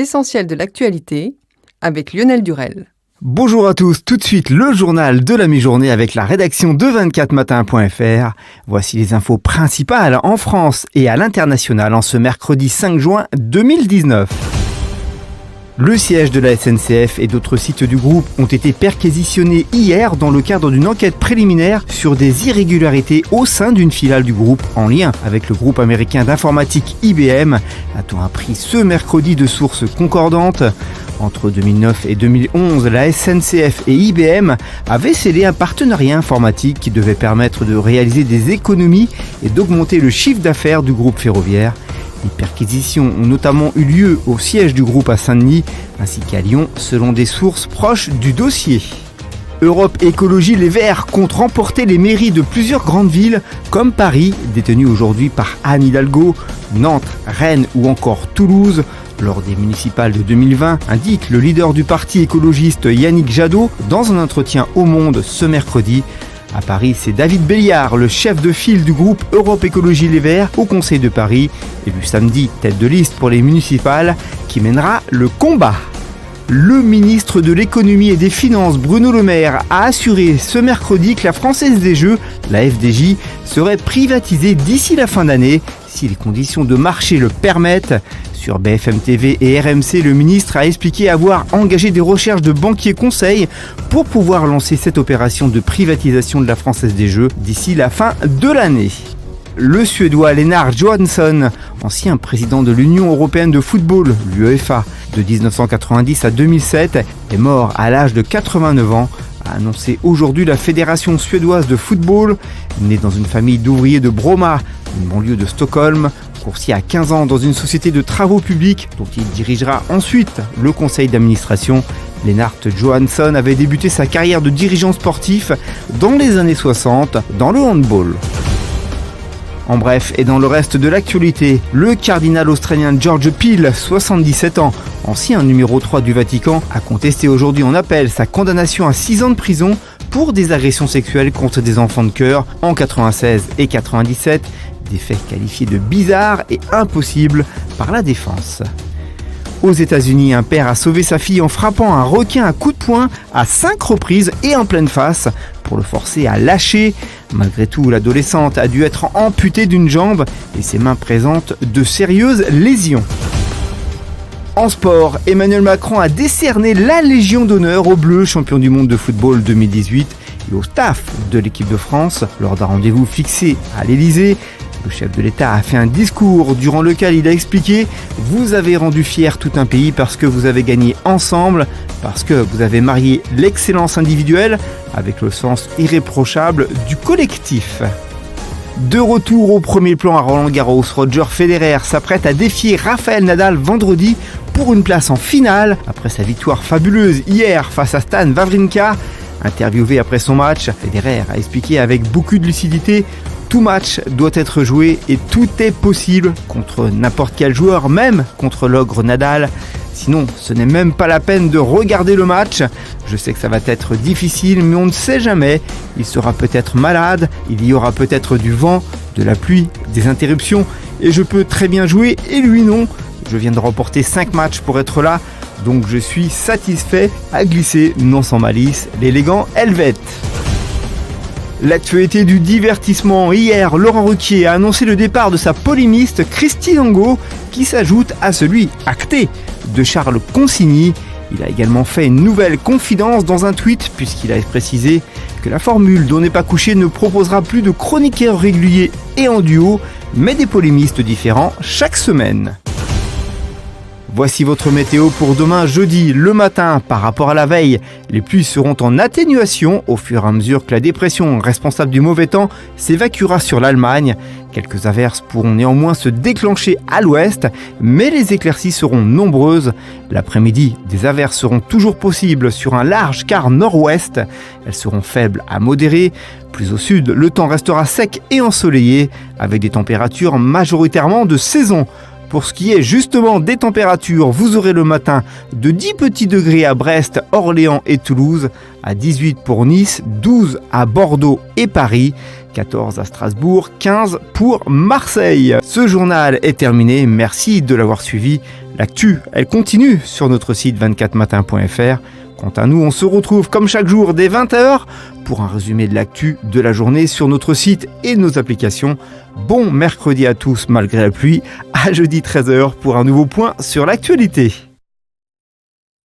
l'essentiel de l'actualité avec Lionel Durel. Bonjour à tous, tout de suite le journal de la mi-journée avec la rédaction de 24matin.fr. Voici les infos principales en France et à l'international en ce mercredi 5 juin 2019. Le siège de la SNCF et d'autres sites du groupe ont été perquisitionnés hier dans le cadre d'une enquête préliminaire sur des irrégularités au sein d'une filiale du groupe en lien avec le groupe américain d'informatique IBM, a-t-on appris ce mercredi de sources concordantes. Entre 2009 et 2011, la SNCF et IBM avaient scellé un partenariat informatique qui devait permettre de réaliser des économies et d'augmenter le chiffre d'affaires du groupe ferroviaire. Les perquisitions ont notamment eu lieu au siège du groupe à Saint-Denis ainsi qu'à Lyon, selon des sources proches du dossier. Europe Écologie Les Verts compte remporter les mairies de plusieurs grandes villes comme Paris, détenues aujourd'hui par Anne Hidalgo, Nantes, Rennes ou encore Toulouse. Lors des municipales de 2020, indique le leader du parti écologiste Yannick Jadot dans un entretien au Monde ce mercredi. À Paris, c'est David Béliard, le chef de file du groupe Europe Écologie Les Verts au Conseil de Paris, élu samedi tête de liste pour les municipales, qui mènera le combat. Le ministre de l'économie et des finances Bruno Le Maire a assuré ce mercredi que la Française des Jeux, la FDJ, serait privatisée d'ici la fin d'année si les conditions de marché le permettent. Sur BFM TV et RMC, le ministre a expliqué avoir engagé des recherches de banquiers conseils pour pouvoir lancer cette opération de privatisation de la Française des Jeux d'ici la fin de l'année. Le Suédois Lennart Johansson, ancien président de l'Union européenne de football, l'UEFA, de 1990 à 2007, est mort à l'âge de 89 ans, a annoncé aujourd'hui la Fédération suédoise de football. Né dans une famille d'ouvriers de Bromma, une banlieue de Stockholm, coursier à 15 ans dans une société de travaux publics dont il dirigera ensuite le conseil d'administration, Lennart Johansson avait débuté sa carrière de dirigeant sportif dans les années 60 dans le handball. En bref, et dans le reste de l'actualité, le cardinal australien George Peel, 77 ans, ancien numéro 3 du Vatican, a contesté aujourd'hui en appel sa condamnation à 6 ans de prison pour des agressions sexuelles contre des enfants de cœur en 96 et 97, des faits qualifiés de bizarres et impossibles par la défense. Aux États-Unis, un père a sauvé sa fille en frappant un requin à coups de poing à 5 reprises et en pleine face pour le forcer à lâcher. Malgré tout, l'adolescente a dû être amputée d'une jambe et ses mains présentent de sérieuses lésions. En sport, Emmanuel Macron a décerné la Légion d'honneur aux Bleus, champions du monde de football 2018, et au staff de l'équipe de France lors d'un rendez-vous fixé à l'Elysée. Le chef de l'État a fait un discours durant lequel il a expliqué « Vous avez rendu fier tout un pays parce que vous avez gagné ensemble, parce que vous avez marié l'excellence individuelle avec le sens irréprochable du collectif ». De retour au premier plan à Roland-Garros, Roger Federer s'apprête à défier Rafael Nadal vendredi pour une place en finale après sa victoire fabuleuse hier face à Stan Wawrinka. Interviewé après son match, Federer a expliqué avec beaucoup de lucidité « Tout match doit être joué et tout est possible contre n'importe quel joueur, même contre l'ogre Nadal. Sinon, ce n'est même pas la peine de regarder le match. Je sais que ça va être difficile, mais on ne sait jamais. Il sera peut-être malade, il y aura peut-être du vent, de la pluie, des interruptions, et je peux très bien jouer et lui non. Je viens de remporter 5 matchs pour être là, donc je suis satisfait, a glissé, non sans malice, l'élégant Helvète. L'actualité du divertissement. Hier, Laurent Ruquier a annoncé le départ de sa polémiste Christine Angot, qui s'ajoute à celui acté de Charles Consigny. Il a également fait une nouvelle confidence dans un tweet, puisqu'il a précisé que la formule dont n'est pas couché ne proposera plus de chroniqueurs réguliers et en duo, mais des polémistes différents chaque semaine. Voici votre météo pour demain jeudi. Le matin, par rapport à la veille, les pluies seront en atténuation au fur et à mesure que la dépression responsable du mauvais temps s'évacuera sur l'Allemagne. Quelques averses pourront néanmoins se déclencher à l'ouest, mais les éclaircies seront nombreuses. L'après-midi, des averses seront toujours possibles sur un large quart nord-ouest. Elles seront faibles à modérées. Plus au sud, le temps restera sec et ensoleillé, avec des températures majoritairement de saison. Pour ce qui est justement des températures, vous aurez le matin de 10 petits degrés à Brest, Orléans et Toulouse, à 18 pour Nice, 12 à Bordeaux et Paris, 14 à Strasbourg, 15 pour Marseille. Ce journal est terminé, merci de l'avoir suivi. L'actu, elle continue sur notre site 24matin.fr. Quant à nous, on se retrouve comme chaque jour dès 20h pour un résumé de l'actu de la journée sur notre site et nos applications. Bon mercredi à tous malgré la pluie, à jeudi 13h pour un nouveau point sur l'actualité.